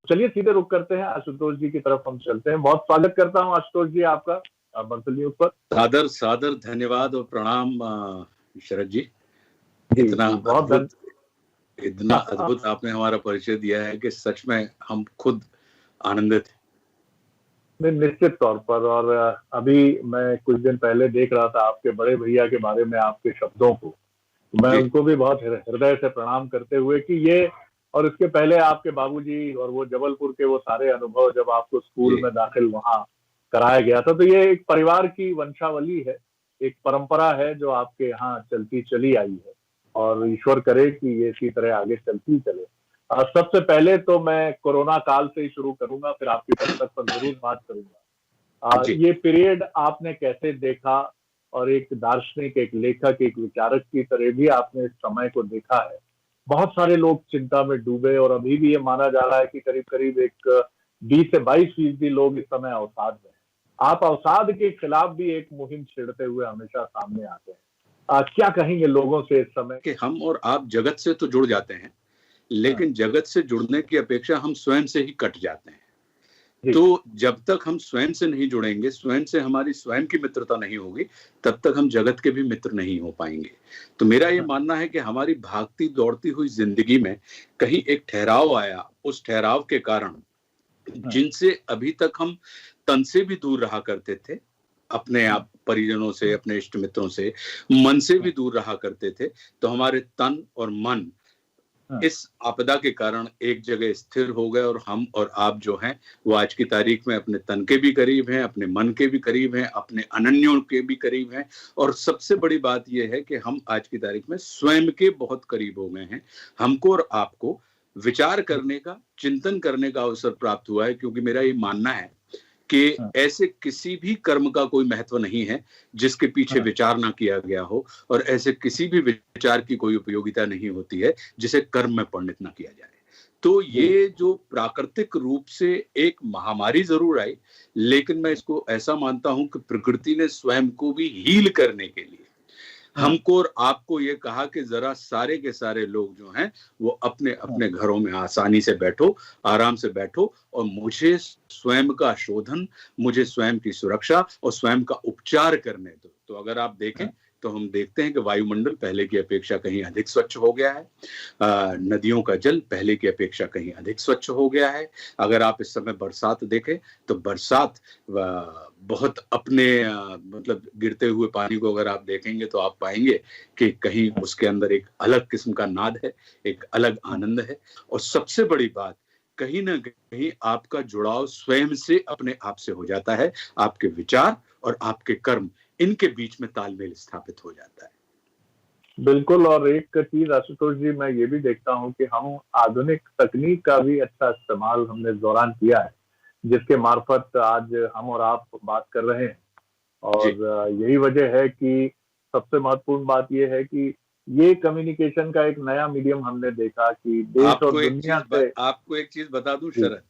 चलिए सीधे रुख करते हैं, आशुतोष जी की तरफ हम चलते हैं। बहुत स्वागत करता हूँ आशुतोष जी आपका बर्तन न्यूज पर। सादर सादर धन्यवाद और प्रणाम शरद जी। जी इतना जी, बहुत अद्भुत इतना अद्भुत आपने हमारा परिचय दिया है कि सच में हम खुद आनंदित हैं। निश्चित तौर पर। और अभी मैं कुछ दिन पहले देख रहा था आपके बड़े भैया के बारे में, आपके शब्दों को। मैं जी उनको भी बहुत हृदय से प्रणाम करते हुए कि ये, और इसके पहले आपके बाबूजी और वो जबलपुर के वो सारे अनुभव, जब आपको स्कूल जी में दाखिल वहाँ कराया गया था, तो ये एक परिवार की वंशावली है, एक परंपरा है जो आपके यहाँ चलती चली आई है, और ईश्वर करे कि ये इसी तरह आगे चलती चले। सबसे पहले तो मैं कोरोना काल से ही शुरू करूंगा, फिर आपकी पुस्तक पर जरूर बात करूंगा। जी ये पीरियड आपने कैसे देखा, और एक दार्शनिक, एक लेखक, एक विचारक की तरह भी आपने इस समय को देखा है। बहुत सारे लोग चिंता में डूबे, और अभी भी ये माना जा रहा है कि करीब करीब एक 20 से 22% लोग इस समय अवसाद में हैं। आप अवसाद के खिलाफ भी एक मुहिम छेड़ते हुए हमेशा सामने आते हैं। क्या कहेंगे लोगों से इस समय? कि हम और आप जगत से तो जुड़ जाते हैं, हाँ, लेकिन जगत से जुड़ने की अपेक्षा हम स्वयं से ही कट जाते हैं। जी तो जब तक हम स्वयं से नहीं जुड़ेंगे, स्वयं से हमारी स्वयं की मित्रता नहीं होगी, तब तक हम जगत के भी मित्र नहीं हो पाएंगे। तो मेरा ये हाँ, मानना है कि हमारी भागती दौड़ती हुई जिंदगी में कहीं एक ठहराव आया। उस ठहराव के कारण हाँ, जिनसे अभी तक हम तन से भी दूर रहा करते थे, अपने हाँ, आप परिजनों से, अपने इष्ट मित्रों से, मन से भी हाँ, दूर रहा करते थे, तो हमारे तन और मन हाँ, इस आपदा के कारण एक जगह स्थिर हो गए, और हम और आप जो हैं वो आज की तारीख में अपने तन के भी करीब हैं, अपने मन के भी करीब हैं, अपने अनन्यों के भी करीब हैं, और सबसे बड़ी बात यह है कि हम आज की तारीख में स्वयं के बहुत करीब हो गए हैं। हमको और आपको विचार करने का, चिंतन करने का अवसर प्राप्त हुआ है, क्योंकि मेरा ये मानना है कि हाँ, ऐसे किसी भी कर्म का कोई महत्व नहीं है जिसके पीछे हाँ, विचार ना किया गया हो, और ऐसे किसी भी विचार की कोई उपयोगिता नहीं होती है जिसे कर्म में परिणत ना किया जाए। तो जी ये जो प्राकृतिक रूप से एक महामारी जरूर आई, लेकिन मैं इसको ऐसा मानता हूं कि प्रकृति ने स्वयं को भी हील करने के लिए हाँ, हमको और आपको ये कहा कि जरा सारे के सारे लोग जो हैं वो अपने हाँ, अपने घरों में आसानी से बैठो, आराम से बैठो, और मुझे स्वयं का शोधन, मुझे स्वयं की सुरक्षा और स्वयं का उपचार करने दो। तो अगर आप देखें हाँ, तो हम देखते हैं कि वायुमंडल पहले की अपेक्षा कहीं अधिक स्वच्छ हो गया है। नदियों का जल पहले की अपेक्षा कहीं अधिक स्वच्छ हो गया है। अगर आप इस समय बरसात देखें तो बरसात बहुत अपने मतलब गिरते हुए पानी को अगर आप देखेंगे तो आप पाएंगे कि कहीं उसके अंदर एक अलग किस्म का नाद है, एक अलग हाँ, आनंद है। और सबसे बड़ी बात, कहीं ना कहीं आपका जुड़ाव स्वयं से, अपने आप से हो जाता है। आपके विचार और आपके कर्म, इनके बीच में तालमेल स्थापित हो जाता है। बिल्कुल। और एक चीज आशुतोष जी, मैं ये भी देखता हूँ कि हम आधुनिक तकनीक का भी अच्छा इस्तेमाल हमने इस दौरान किया है, जिसके मार्फत आज हम और आप बात कर रहे हैं। जी, और यही वजह है कि सबसे महत्वपूर्ण बात यह है कि ये कम्युनिकेशन का एक नया मीडियम हमने देखा कि देश और दुनिया से। आपको एक चीज बता दूं जी शरद,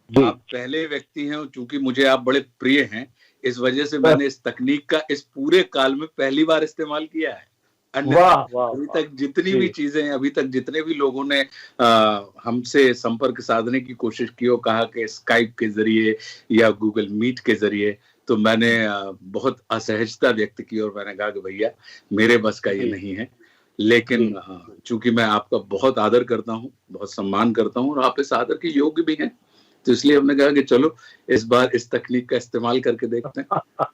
जी। आप पहले व्यक्ति हैं, और चूंकि मुझे आप बड़े प्रिय हैं, इस वजह से मैंने इस तकनीक का इस पूरे काल में पहली बार इस्तेमाल किया है। अन्यथा वाह वाह अभी वाह। तक जितनी जी भी चीजें, अभी तक जितने भी लोगों ने हमसे संपर्क साधने की कोशिश की और कहा कि स्काइप के जरिए या गूगल मीट के जरिए, तो मैंने बहुत असहजता व्यक्त की और मैंने कहा कि भैया मेरे बस का ये जी नहीं है। जी लेकिन चूंकि मैं आपका बहुत आदर करता हूँ, बहुत सम्मान करता हूँ, और आप इस आदर के योग्य भी हैं, तो इसलिए हमने कहा कि चलो इस बार इस तकनीक का इस्तेमाल करके देखते हैं।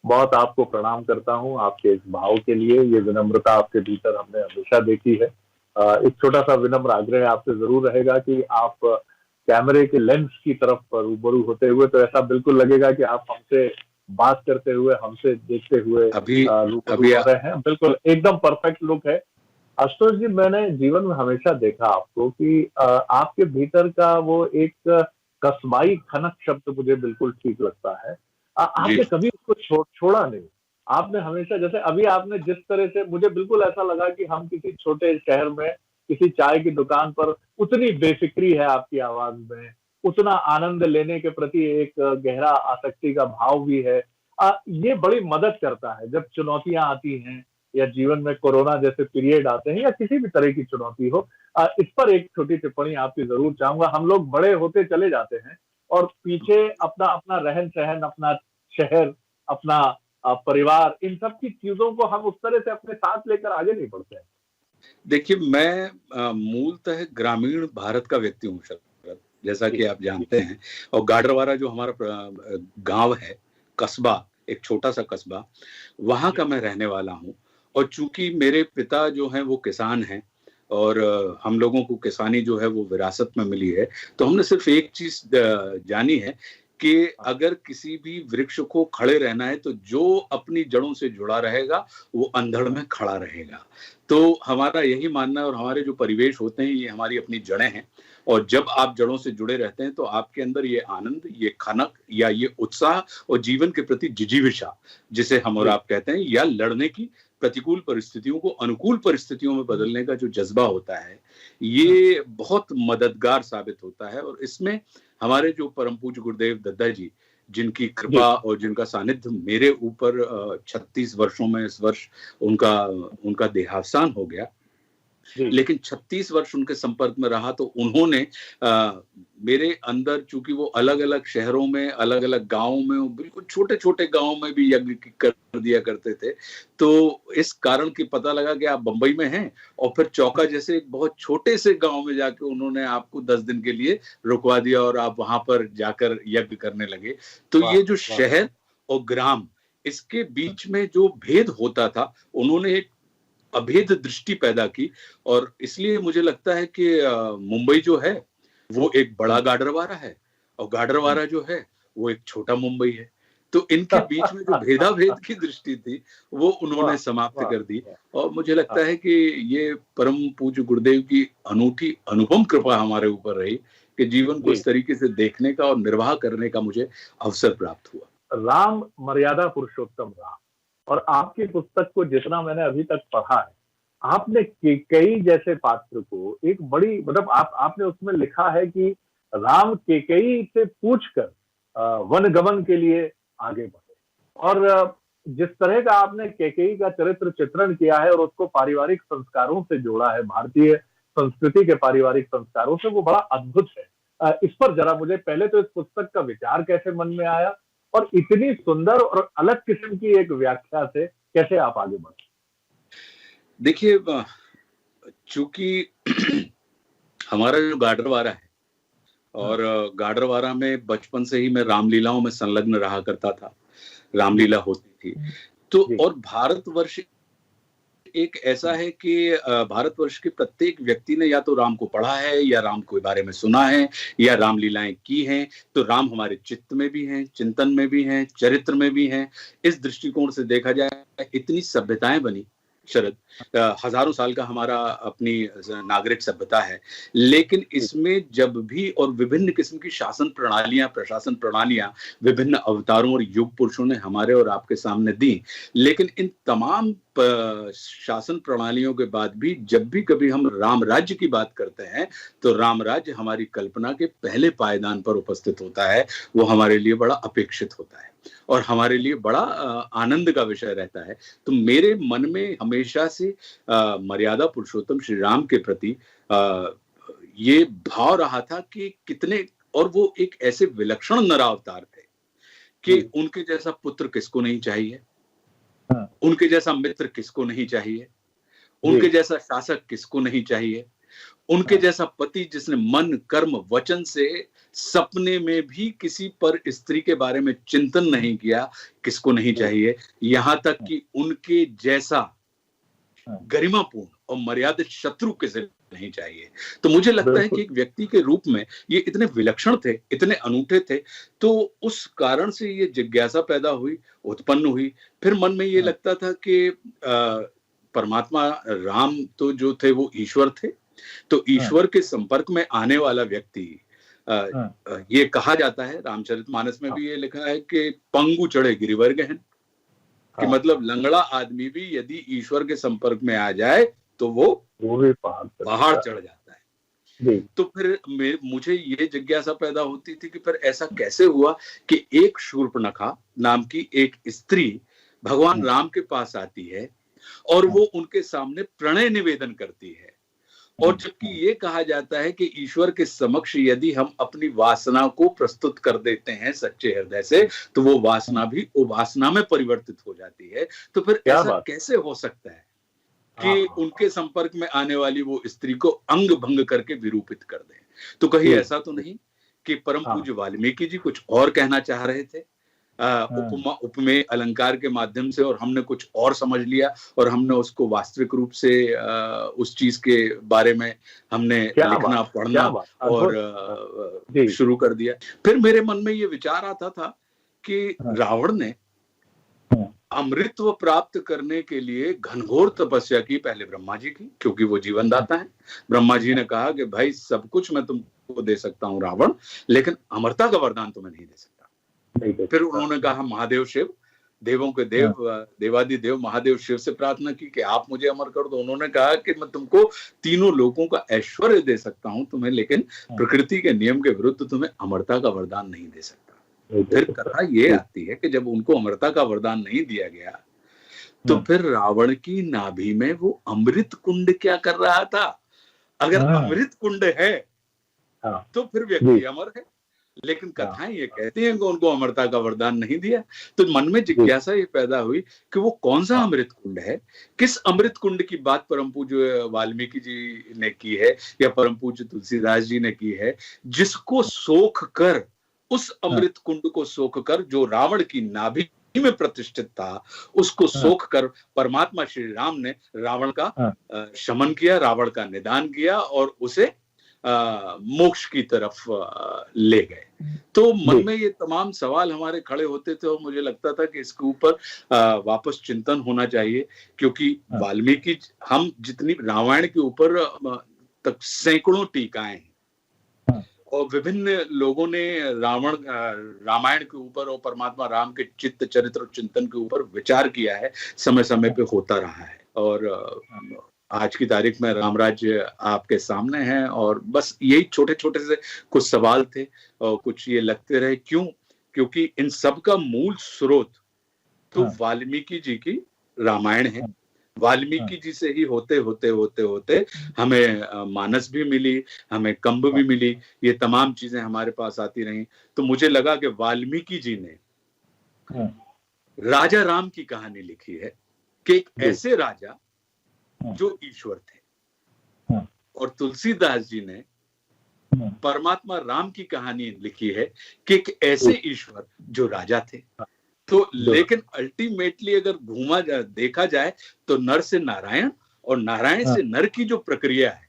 बहुत आपको प्रणाम करता हूँ आपके इस भाव के लिए। ये विनम्रता आपके भीतर हमने हमेशा देखी है। एक छोटा सा विनम्र आग्रह आपसे जरूर रहेगा कि आप कैमरे के लेंस की तरफ रूबरू होते हुए तो ऐसा बिल्कुल लगेगा कि आप हमसे बात करते हुए, हमसे देखते हुए अभी रूबरू अभी हो रहे हैं। बिल्कुल एकदम परफेक्ट लुक है। आशुतोष जी, मैंने जीवन में हमेशा देखा आपको कि आपके भीतर का वो एक कस्बाई खनक शब्द मुझे बिल्कुल ठीक लगता है। जी आपने कभी उसको छोड़ा नहीं। आपने हमेशा, जैसे अभी आपने जिस तरह से, मुझे बिल्कुल ऐसा लगा कि हम किसी छोटे शहर में किसी चाय की दुकान पर, उतनी बेफिक्री है आपकी आवाज में, उतना आनंद लेने के प्रति एक गहरा आसक्ति का भाव भी है। ये बड़ी मदद करता है जब चुनौतियां आती हैं, या जीवन में कोरोना जैसे पीरियड आते हैं या किसी भी तरह की चुनौती हो, इस पर एक छोटी टिप्पणी आपकी जरूर चाहूंगा। हम लोग बड़े होते चले जाते हैं और पीछे अपना अपना रहन सहन, अपना शहर, अपना परिवार, इन सब की चीजों को हम उस तरह से अपने साथ लेकर आगे नहीं बढ़ते हैं। देखिए, मैं मूलतः ग्रामीण भारत का व्यक्ति हूँ शरद, जैसा कि आप जानते हैं। और गाडरवारा जो हमारा गांव है, कस्बा, एक छोटा सा कस्बा, वहां का मैं रहने वाला हूँ। और चूंकि मेरे पिता जो हैं वो किसान हैं और हम लोगों को किसानी जो है वो विरासत में मिली है, तो हमने सिर्फ एक चीज जानी है कि अगर किसी भी वृक्ष को खड़े रहना है तो जो अपनी जड़ों से जुड़ा रहेगा वो अंधड़ में खड़ा रहेगा। तो हमारा यही मानना है, और हमारे जो परिवेश होते हैं ये हमारी अपनी जड़ें हैं। और जब आप जड़ों से जुड़े रहते हैं तो आपके अंदर ये आनंद, ये खनक या ये उत्साह और जीवन के प्रति जिजीविषा, जिसे हम और आप कहते हैं, या लड़ने की, प्रतिकूल परिस्थितियों को अनुकूल परिस्थितियों में बदलने का जो जज्बा होता है, ये बहुत मददगार साबित होता है। और इसमें हमारे जो परम पूज्य गुरुदेव दद्दा जी, जिनकी कृपा और जिनका सानिध्य मेरे ऊपर 36 वर्षों में इस वर्ष उनका देहावसान हो गया, लेकिन 36 वर्ष उनके संपर्क में रहा। तो उन्होंने मेरे अंदर, चूंकि वो अलग अलग शहरों में, अलग अलग गांवों में, बिल्कुल छोटे छोटे गांवों में भी यज्ञ कर दिया करते थे। तो इस कारण की पता लगा कि आप बंबई में हैं और फिर चौका जैसे एक बहुत छोटे से गांव में जाके उन्होंने आपको 10 दिन के लिए रुकवा दिया और आप वहां पर जाकर यज्ञ करने लगे। तो ये जो शहर और ग्राम, इसके बीच में जो भेद होता था, उन्होंने एक अभेद दृष्टि पैदा की। और इसलिए मुझे लगता है कि मुंबई जो है वो एक बड़ा गाडरवारा है और गाडरवारा जो है वो एक छोटा मुंबई है। तो इनके बीच में जो भेदाभेद की दृष्टि थी वो उन्होंने समाप्त कर दी। और मुझे लगता है कि ये परम पूज्य गुरुदेव की अनूठी अनुपम कृपा हमारे ऊपर रही कि जीवन को इस तरीके से देखने का और निर्वाह करने का मुझे अवसर प्राप्त हुआ। राम मर्यादा पुरुषोत्तम राम। और आपकी पुस्तक को जितना मैंने अभी तक पढ़ा है, आपने केकई जैसे पात्र को एक बड़ी, मतलब आपने उसमें लिखा है कि राम केकई से पूछकर वनगमन के लिए आगे बढ़े। और जिस तरह का आपने केकई का चरित्र चित्रण किया है और उसको पारिवारिक संस्कारों से जोड़ा है, भारतीय संस्कृति के पारिवारिक संस्कारों से, वो बड़ा अद्भुत है। इस पर जरा मुझे पहले तो इस पुस्तक का विचार कैसे मन में आया और इतनी सुंदर और अलग किस्म की एक व्याख्या से कैसे आप आगे बढ़े? देखिए, चूंकि हमारा जो गाडरवारा है और गाडरवारा में बचपन से ही मैं रामलीलाओं में संलग्न रहा करता था, रामलीला होती थी। तो और भारतवर्ष एक ऐसा है कि भारतवर्ष के प्रत्येक व्यक्ति ने या तो राम को पढ़ा है या राम के बारे में सुना है या रामलीलाएं की हैं। तो राम हमारे चित्त में भी हैं, चिंतन में भी हैं, चरित्र में भी हैं। इस दृष्टिकोण से देखा जाए, इतनी सभ्यताएं बनी शरद, हजारों साल का हमारा अपनी नागरिक सभ्यता है, लेकिन इसमें जब भी और विभिन्न किस्म की शासन प्रणालियां, प्रशासन प्रणालियां विभिन्न अवतारों और युग पुरुषों ने हमारे और आपके सामने दी, लेकिन इन तमाम शासन प्रणालियों के बाद भी जब भी कभी हम राम राज्य की बात करते हैं तो राम राज्य हमारी कल्पना के पहले पायदान पर उपस्थित होता है। वो हमारे लिए बड़ा अपेक्षित होता है और हमारे लिए बड़ा आनंद का विषय रहता है। तो मेरे मन में हमेशा से मर्यादा पुरुषोत्तम श्री राम के प्रति ये भाव रहा था कि कितने, और वो एक ऐसे विलक्षण नरावतार थे कि उनके जैसा पुत्र किसको नहीं चाहिए, उनके जैसा मित्र किसको नहीं चाहिए, उनके जैसा शासक किसको नहीं चाहिए, उनके जैसा पति जिसने मन कर्म वचन से सपने में भी किसी पर स्त्री के बारे में चिंतन नहीं किया, किसको नहीं चाहिए। यहां तक कि उनके जैसा गरिमापूर्ण और मर्यादित शत्रु किसे नहीं चाहिए। तो मुझे लगता है कि एक व्यक्ति के रूप में ये इतने विलक्षण थे, इतने अनूठे थे। तो उस कारण से ये जिज्ञासा पैदा हुई, उत्पन्न हुई। फिर मन में ये लगता था कि परमात्मा राम तो जो थे वो ईश्वर थे, तो ईश्वर के संपर्क में आने वाला व्यक्ति, ये कहा जाता है, रामचरितमानस में भी ये लिखा है कि पंगु चढ़े गिरिवर गहन, कि मतलब लंगड़ा आदमी भी यदि ईश्वर के संपर्क में आ जाए तो वो भी पहाड़ चढ़ जाता है। तो फिर मुझे ये जिज्ञासा पैदा होती थी कि फिर ऐसा कैसे हुआ कि एक शूर्पणखा नाम की एक स्त्री भगवान राम के पास आती है और वो उनके सामने प्रणय निवेदन करती है। और जबकि ये कहा जाता है कि ईश्वर के समक्ष यदि हम अपनी वासना को प्रस्तुत कर देते हैं सच्चे हृदय से, तो वो वासना भी उपासना में परिवर्तित हो जाती है। तो फिर ऐसा कैसे हो सकता है कि उनके संपर्क में आने वाली वो स्त्री को अंग भंग करके विरूपित कर दें? तो कहीं ऐसा तो नहीं कि परम पूज्य वाल्मीकि जी कुछ और कहना चाह रहे थे उपमा उपमेय अलंकार के माध्यम से, और हमने कुछ और समझ लिया और हमने उसको वास्तविक रूप से उस चीज के बारे में हमने लिखना पढ़ना और शुरू कर दिया। फिर मेरे मन में ये विचार आता था कि रावण ने अमृतत्व प्राप्त करने के लिए घनघोर तपस्या की, पहले ब्रह्मा जी की, क्योंकि वो जीवन दाता है। ब्रह्मा जी ने कहा कि भाई सब कुछ मैं तुमको दे सकता हूं रावण, लेकिन अमरता का वरदान तुम्हें नहीं दे सकता। फिर उन्होंने कहा महादेव शिव, देवों के देव देवादिदेव महादेव शिव से प्रार्थना की कि आप मुझे अमर कर दो। उन्होंने कहा कि मैं तुमको तीनों लोगों का ऐश्वर्य दे सकता हूं तुम्हें, लेकिन प्रकृति के नियम के विरुद्ध तुम्हें अमरता का वरदान नहीं दे सकता। फिर कथा ये आती है कि जब उनको अमरता का वरदान नहीं दिया गया, तो फिर रावण की नाभि में वो अमृत कुंड क्या कर रहा था? अगर अमृत कुंड है तो फिर व्यक्ति अमर है, लेकिन कथाएं ये कहती हैं कि उनको अमरता का वरदान नहीं दिया। तो मन में जिज्ञासा ये पैदा हुई कि वो कौन सा अमृत कुंड है, किस अमृत कुंड की बात परम पूज्य वाल्मीकि जी ने की है या परम पूज्य तुलसीदास जी ने की है, जिसको सोख कर, उस अमृत कुंड को सोख कर जो रावण की नाभि में प्रतिष्ठित था, उसको सोख कर परमात्मा श्री राम ने रावण का शमन किया, रावण का निदान किया और उसे मोक्ष की तरफ ले गए। तो मन में ये तमाम सवाल हमारे खड़े होते थे और मुझे लगता था कि इसके ऊपर वापस चिंतन होना चाहिए, क्योंकि वाल्मीकि, हम जितनी रामायण के ऊपर तक सैकड़ों टीकाएं हैं और विभिन्न लोगों ने रामायण के ऊपर और परमात्मा राम के चित्त चरित्र चिंतन के ऊपर विचार किया है, समय समय पे होता रहा है। और आज की तारीख में राम राज्य आपके सामने है और बस यही छोटे छोटे से कुछ सवाल थे और कुछ ये लगते रहे क्योंकि इन सब का मूल स्रोत तो वाल्मीकि जी की रामायण है। वाल्मीकि जी से ही होते होते हमें मानस भी मिली, हमें कंब भी मिली, ये तमाम चीजें हमारे पास आती रही। तो मुझे लगा कि वाल्मीकि जी ने राजा राम की कहानी लिखी है कि एक ऐसे राजा जो ईश्वर थे, और तुलसीदास जी ने परमात्मा राम की कहानी लिखी है कि एक ऐसे ईश्वर जो राजा थे। तो लेकिन अल्टीमेटली अगर देखा जाए तो नर से नारायण और नारायण से नर की जो प्रक्रिया है,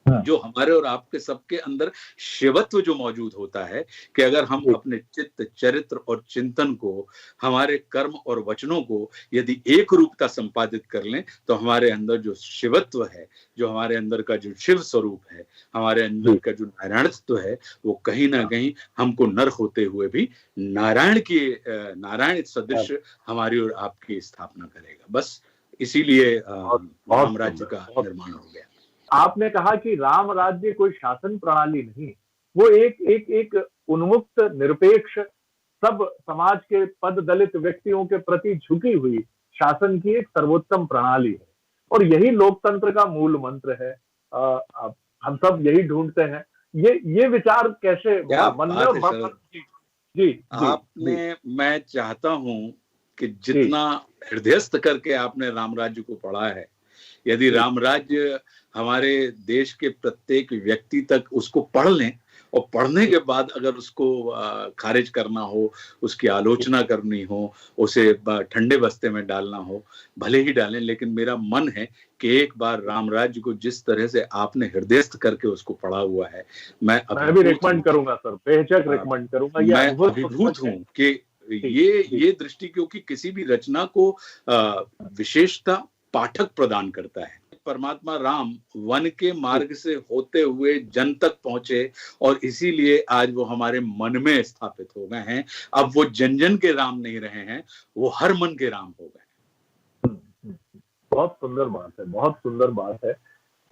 जो हमारे और आपके सबके अंदर शिवत्व जो मौजूद होता है, कि अगर हम अपने चित्त चरित्र और चिंतन को, हमारे कर्म और वचनों को यदि एक रूपता संपादित कर लें, तो हमारे अंदर जो शिवत्व है, जो हमारे अंदर का जो शिव स्वरूप है, हमारे अंदर का जो नारायणत्व है, वो कहीं ना कहीं हमको नर होते हुए भी नारायण सदृश हमारी और आपकी स्थापना करेगा। बस इसीलिए राम राज्य का निर्माण हो गया। आपने कहा कि राम राज्य कोई शासन प्रणाली नहीं, वो एक उन्मुक्त निरपेक्ष सब समाज के पद दलित व्यक्तियों के प्रति झुकी हुई शासन की एक सर्वोत्तम प्रणाली है, और यही लोकतंत्र का मूल मंत्र है। हम सब यही ढूंढते हैं। ये विचार कैसे मन में जी आपने, मैं चाहता हूं कि जितना हृदयस्थ करके आपने राम राज्य को पढ़ा है, यदि राम राज्य हमारे देश के प्रत्येक व्यक्ति तक उसको पढ़ लें और पढ़ने के बाद अगर उसको खारिज करना हो, उसकी आलोचना करनी हो, उसे ठंडे बस्ते में डालना हो, भले ही डालें, लेकिन मेरा मन है कि एक बार राम राज्य को जिस तरह से आपने हृदयस्थ करके उसको पढ़ा हुआ है, मैं भी रिकमेंड करूंगा सर, बेशक रिकमेंड करूंगा। मैं अभिभूत हूं कि ये दृष्टि, क्योंकि किसी भी रचना को विशेषता पाठक प्रदान करता है। परमात्मा राम वन के मार्ग से होते हुए जन तक पहुंचे और इसीलिए आज वो हमारे मन में स्थापित हो गए हैं। अब वो जन जन के राम नहीं रहे हैं, वो हर मन के राम हो गए। बहुत सुंदर बात है, बहुत सुंदर बात है।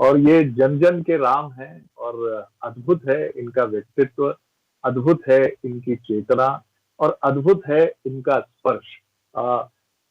और ये जन जन के राम हैं और अद्भुत है इनका व्यक्तित्व, अद्भुत है इनकी चेतना और अद्भुत है इनका स्पर्श।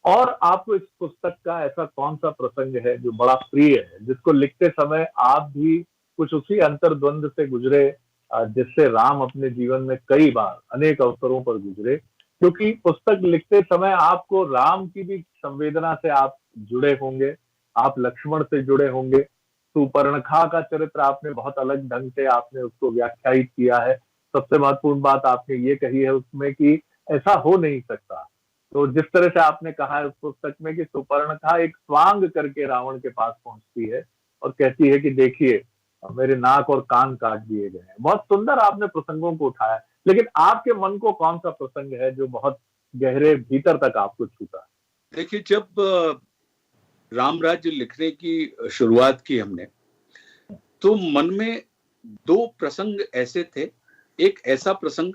और आपको इस पुस्तक का ऐसा कौन सा प्रसंग है जो बड़ा प्रिय है, जिसको लिखते समय आप भी कुछ उसी अंतर्द्वंद से गुजरे, जिससे राम अपने जीवन में कई बार अनेक अवसरों पर गुजरे, क्योंकि पुस्तक लिखते समय आपको राम की भी संवेदना से आप जुड़े होंगे, आप लक्ष्मण से जुड़े होंगे, सुपर्णखा का चरित्र आपने बहुत अलग ढंग से आपने उसको व्याख्यायित किया है। सबसे महत्वपूर्ण बात आपने ये कही है उसमें कि ऐसा हो नहीं सकता। तो जिस तरह से आपने कहा है उस पुस्तक में कि सुपर्णखा एक स्वांग करके रावण के पास पहुंचती है और कहती है कि देखिए, मेरे नाक और कान काट दिए गए हैं। बहुत सुंदर आपने प्रसंगों को उठाया, लेकिन आपके मन को कौन सा प्रसंग है जो बहुत गहरे भीतर तक आपको छूता देखिए, जब राम राज्य लिखने की शुरुआत की हमने, तो मन में दो प्रसंग ऐसे थे। एक ऐसा प्रसंग,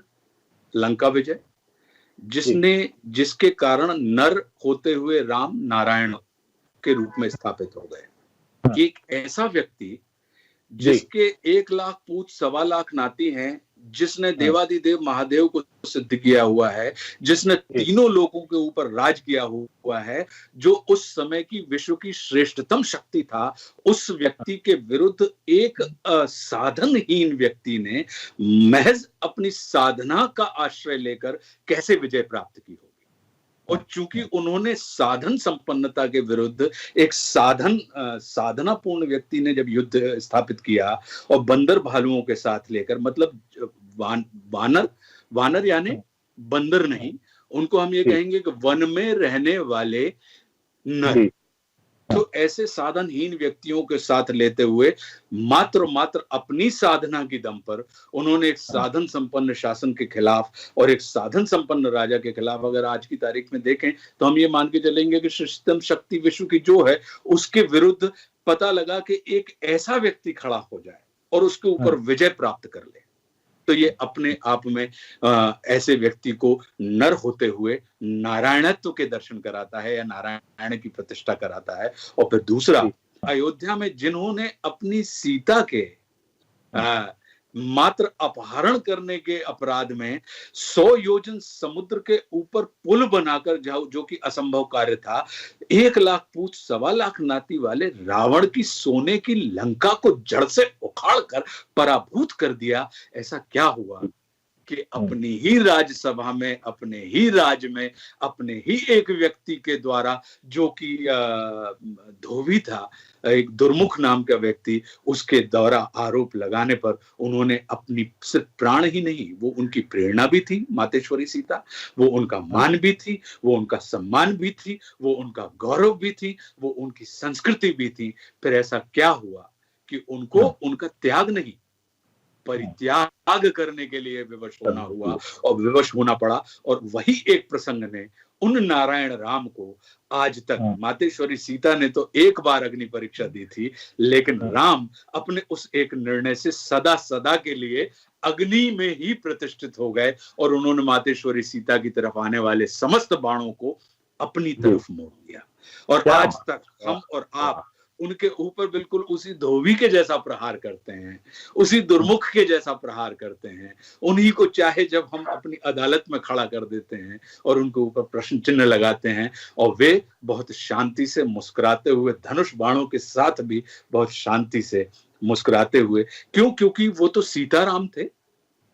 लंका विजय, है? जिसके कारण नर होते हुए राम नारायण के रूप में स्थापित हो गए। जी एक ऐसा व्यक्ति जी। जिसके 1 लाख पूत 1.25 लाख नाती हैं, जिसने हाँ, देवादिदेव महादेव को सिद्ध किया हुआ है, जिसने जी तीनों लोगों के ऊपर राज किया हुआ है, जो उस समय की विश्व की श्रेष्ठतम शक्ति था, उस व्यक्ति के विरुद्ध एक साधनहीन व्यक्ति ने महज अपनी साधना का आश्रय लेकर कैसे विजय प्राप्त की होगी। और चूंकि उन्होंने साधन संपन्नता के विरुद्ध एक साधनापूर्ण व्यक्ति ने जब युद्ध स्थापित किया, और बंदर भालुओं के साथ लेकर, मतलब वानर, वानर यानी बंदर नहीं, उनको हम ये जी कहेंगे कि वन में रहने वाले नर, जी। तो ऐसे साधनहीन व्यक्तियों के साथ लेते हुए मात्र अपनी साधना की दम पर उन्होंने एक साधन संपन्न शासन के खिलाफ और एक साधन संपन्न राजा के खिलाफ, अगर आज की तारीख में देखें तो हम ये मान के चलेंगे कि श्रेष्ठतम शक्ति विश्व की जो है, उसके विरुद्ध पता लगा कि एक ऐसा व्यक्ति खड़ा हो जाए और उसके ऊपर विजय प्राप्त कर ले, तो ये अपने आप में ऐसे व्यक्ति को नर होते हुए नारायणत्व के दर्शन कराता है या नारायण की प्रतिष्ठा कराता है। और फिर दूसरा, अयोध्या में जिन्होंने अपनी सीता के मात्र अपहरण करने के अपराध में 100 योजन समुद्र के ऊपर पुल बनाकर, जो कि असंभव कार्य था, 1 लाख पूत 1.25 लाख नाती वाले रावण की सोने की लंका को जड़ से उखाड़ कर पराभूत कर दिया। ऐसा क्या हुआ कि अपनी ही राज्यसभा में, अपने ही राज्य में, अपने ही एक व्यक्ति के द्वारा, जो कि धोबी था, एक दुर्मुख नाम का व्यक्ति, उसके द्वारा आरोप लगाने पर उन्होंने अपनी सिर्फ प्राण ही नहीं, वो उनकी प्रेरणा भी थी मातेश्वरी सीता, वो उनका मान भी थी, वो उनका सम्मान भी थी, वो उनका गौरव भी थी, वो उनकी संस्कृति भी थी। फिर ऐसा क्या हुआ कि उनको उनका त्याग नहीं, परित्याग करने के लिए विवश होना हुआ और विवश होना पड़ा। और वही एक प्रसंग ने उन नारायण राम को आज तक, मातेश्वरी सीता ने तो एक बार अग्नि परीक्षा दी थी, लेकिन राम अपने उस एक निर्णय से सदा सदा के लिए अग्नि में ही प्रतिष्ठित हो गए और उन्होंने मातेश्वरी सीता की तरफ आने वाले समस्त बाणों को अपनी तरफ मोड़ दिया। और आज तक हम और आप उनके ऊपर बिल्कुल उसी धोबी के जैसा प्रहार करते हैं, उसी दुर्मुख के जैसा प्रहार करते हैं। उन्हीं को चाहे जब हम अपनी अदालत में खड़ा कर देते हैं और उनके ऊपर प्रश्न चिन्ह लगाते हैं, और वे बहुत शांति से मुस्कुराते हुए, धनुष बाणों के साथ भी बहुत शांति से मुस्कुराते हुए, क्योंकि वो तो सीताराम थे,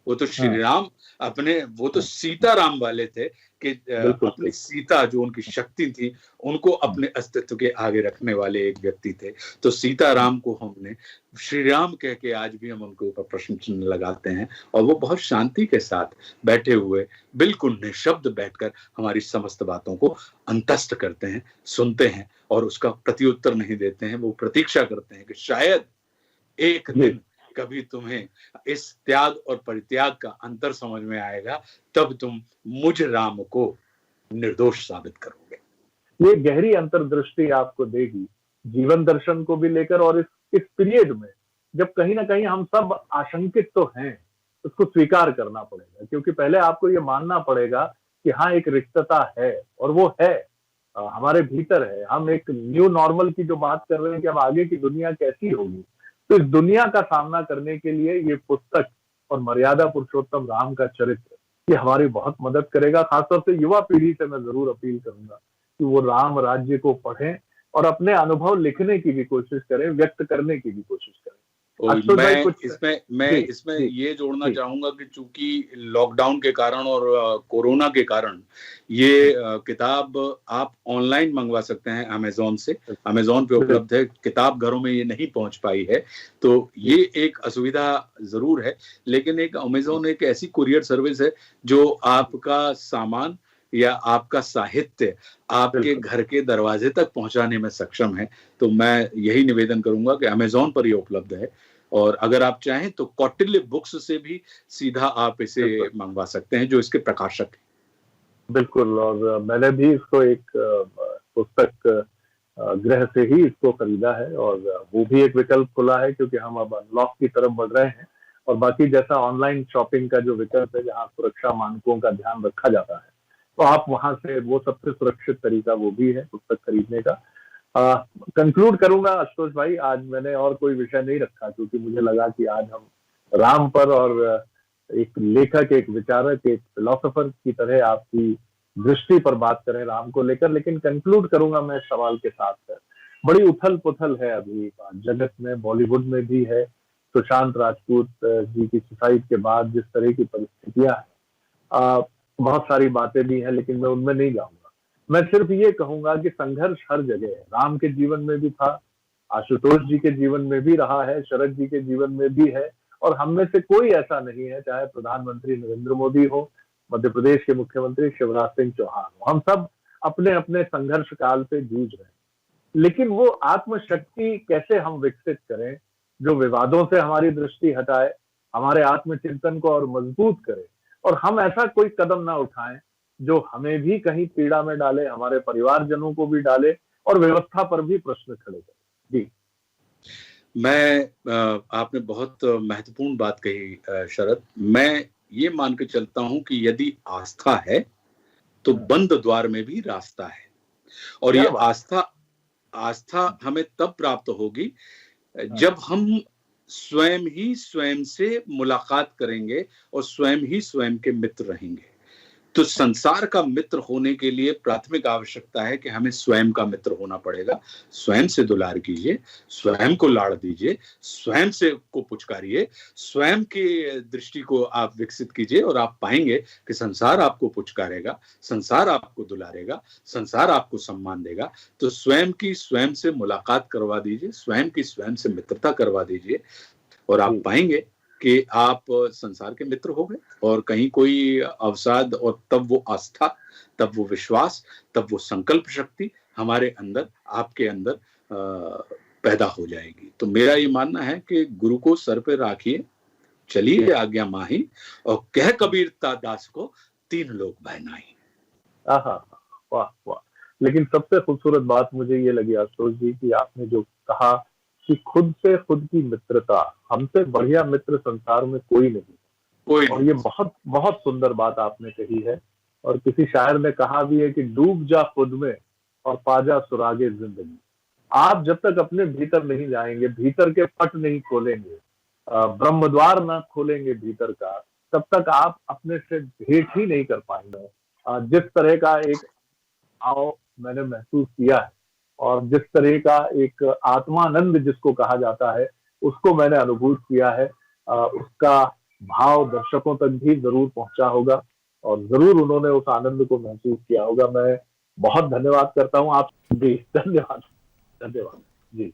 वो तो श्री राम वो तो सीताराम वाले थे कि अपनी सीता, जो उनकी शक्ति थी, उनको अपने अस्तित्व के आगे रखने वाले एक व्यक्ति थे। तो सीताराम को हमने श्री राम कह के आज भी हम उनके ऊपर प्रश्न चिन्ह लगाते हैं, और वो बहुत शांति के साथ बैठे हुए, बिल्कुल निशब्द बैठकर हमारी समस्त बातों को अंतस्त करते हैं, सुनते हैं और उसका प्रत्युत्तर नहीं देते हैं। वो प्रतीक्षा करते हैं कि शायद एक दिन कभी तुम्हें इस त्याग और परित्याग का अंतर समझ में आएगा, तब तुम मुझ राम को निर्दोष साबित करोगे। ये गहरी अंतर्दृष्टि आपको देगी जीवन दर्शन को भी लेकर, और इस पीरियड में जब कहीं ना कहीं हम सब आशंकित तो हैं, उसको स्वीकार करना पड़ेगा, क्योंकि पहले आपको ये मानना पड़ेगा कि हाँ, एक रिक्तता है और वो है हमारे भीतर है। हम एक न्यू नॉर्मल की जो बात कर रहे हैं कि अब आगे की दुनिया कैसी होगी, तो इस दुनिया का सामना करने के लिए ये पुस्तक और मर्यादा पुरुषोत्तम राम का चरित्र, ये हमारी बहुत मदद करेगा। खासतौर से युवा पीढ़ी से मैं जरूर अपील करूंगा कि वो राम राज्य को पढ़ें और अपने अनुभव लिखने की भी कोशिश करें, व्यक्त करने की भी कोशिश करें। और आशुतोष भाई मैं कुछ मैं जी, इसमें जी, ये जोड़ना जी। चाहूंगा कि चूंकि लॉकडाउन के कारण और कोरोना के कारण ये हुँ, किताब आप ऑनलाइन मंगवा सकते हैं अमेज़न से। अमेज़न पे बिल्कुल, उपलब्ध है, किताब घरों में ये नहीं पहुंच पाई है, तो जी, ये एक असुविधा ज़रूर है। लेकिन एक हुँ, अमेज़न एक ऐसी कुरियर सर्विस है जो जी, आपका सामान या आपका साहित्य आपके बिल्कुल, घर के दरवाजे तक पहुंचाने में सक्षम है। तो मैं यही निवेदन करूंगा कि अमेज़न पर ये उपलब्ध है। और अगर आप चाहें तो कौटिल्य बुक्स से भी सीधा आप इसे बिल्कुल, मंगवा सकते हैं, जो इसके प्रकाशक हैं। बिल्कुल। और मैंने भी इसको एक पुस्तक गृह से ही इसको खरीदा है और वो भी एक विकल्प खुला है क्योंकि हम अब अनलॉक की तरफ बढ़ रहे हैं। और बाकी जैसा ऑनलाइन शॉपिंग का जो विकल्प है जहाँ सुरक्षा मानकों का ध्यान रखा जाता है, तो आप वहाँ से वो सबसे सुरक्षित तरीका वो भी है पुस्तक खरीदने का। कंक्लूड करूंगा आशुतोष भाई, आज मैंने और कोई विषय नहीं रखा क्योंकि मुझे लगा कि आज हम राम पर और एक लेखक, एक विचारक, एक फिलोसोफर की तरह आपकी दृष्टि पर बात करें राम को लेकर। लेकिन कंक्लूड करूंगा मैं सवाल के साथ। बड़ी उथल पुथल है अभी जगत में, बॉलीवुड में भी है। सुशांत राजपूत जी की सुसाइड के बाद जिस तरह की परिस्थितियां हैं, अ, बहुत सारी बातें भी हैं लेकिन मैं उनमें नहीं जाऊंगा। मैं सिर्फ ये कहूंगा कि संघर्ष हर जगह है। राम के जीवन में भी था, आशुतोष जी के जीवन में भी रहा है, शरद जी के जीवन में भी है। और हम में से कोई ऐसा नहीं है, चाहे प्रधानमंत्री नरेंद्र मोदी हो, मध्य प्रदेश के मुख्यमंत्री शिवराज सिंह चौहान हो, हम सब अपने अपने संघर्ष काल से जूझ रहे हैं। लेकिन वो आत्मशक्ति कैसे हम विकसित करें जो विवादों से हमारी दृष्टि हटाए, हमारे आत्मचिंतन को और मजबूत करे, और हम ऐसा कोई कदम ना उठाएं जो हमें भी कहीं पीड़ा में डाले, हमारे परिवारजनों को भी डाले और व्यवस्था पर भी प्रश्न खड़े करे। जी, आपने बहुत महत्वपूर्ण बात कही शरद। मैं ये मान के चलता हूं कि यदि आस्था है तो हाँ, बंद द्वार में भी रास्ता है। और क्या ये बात। आस्था आस्था हमें तब प्राप्त होगी हाँ, जब हम स्वयं ही स्वयं से मुलाकात करेंगे और स्वयं ही स्वयं के मित्र रहेंगे। तो संसार का मित्र होने के लिए प्राथमिक आवश्यकता है कि हमें स्वयं का मित्र होना पड़ेगा। स्वयं से दुलार कीजिए, स्वयं को लाड़ दीजिए, स्वयं से को पुचकारिए, स्वयं की दृष्टि को आप विकसित कीजिए और आप पाएंगे कि संसार आपको पुचकारेगा, संसार आपको दुलारेगा, संसार आपको सम्मान देगा। तो स्वयं की स्वयं से मुलाकात करवा दीजिए, स्वयं की स्वयं से मित्रता करवा दीजिए और आप जी, पाएंगे कि आप संसार के मित्र हो गए और कहीं कोई अवसाद, और तब वो आस्था, तब वो विश्वास, तब वो संकल्प शक्ति हमारे अंदर, आपके अंदर पैदा हो जाएगी। तो मेरा ये मानना है कि गुरु को सर पे राखिए, चलिए आज्ञा माही, और कह कबीर दास को तीन लोग बहनाई। आहा, वाह वाह। लेकिन सबसे खूबसूरत बात मुझे ये लगी आशुतोष जी कि आपने जो कहा कि खुद से खुद की मित्रता, हमसे बढ़िया मित्र संसार में कोई नहीं। कोई और नहीं। ये बहुत बहुत सुंदर बात आपने कही है। और किसी शायर ने कहा भी है कि डूब जा खुद में और पाजा सुरागे जिंदगी। आप जब तक अपने भीतर नहीं जाएंगे, भीतर के पट नहीं खोलेंगे, ब्रह्म द्वार ना खोलेंगे भीतर का, तब तक आप अपने से भेंट ही नहीं कर पाएंगे। जिस तरह का एक भाव मैंने महसूस किया है और जिस तरह का एक आत्मानंद जिसको कहा जाता है, उसको मैंने अनुभूत किया है, उसका भाव दर्शकों तक भी जरूर पहुंचा होगा और जरूर उन्होंने उस आनंद को महसूस किया होगा। मैं बहुत धन्यवाद करता हूं आप। जी, धन्यवाद। धन्यवाद। जी।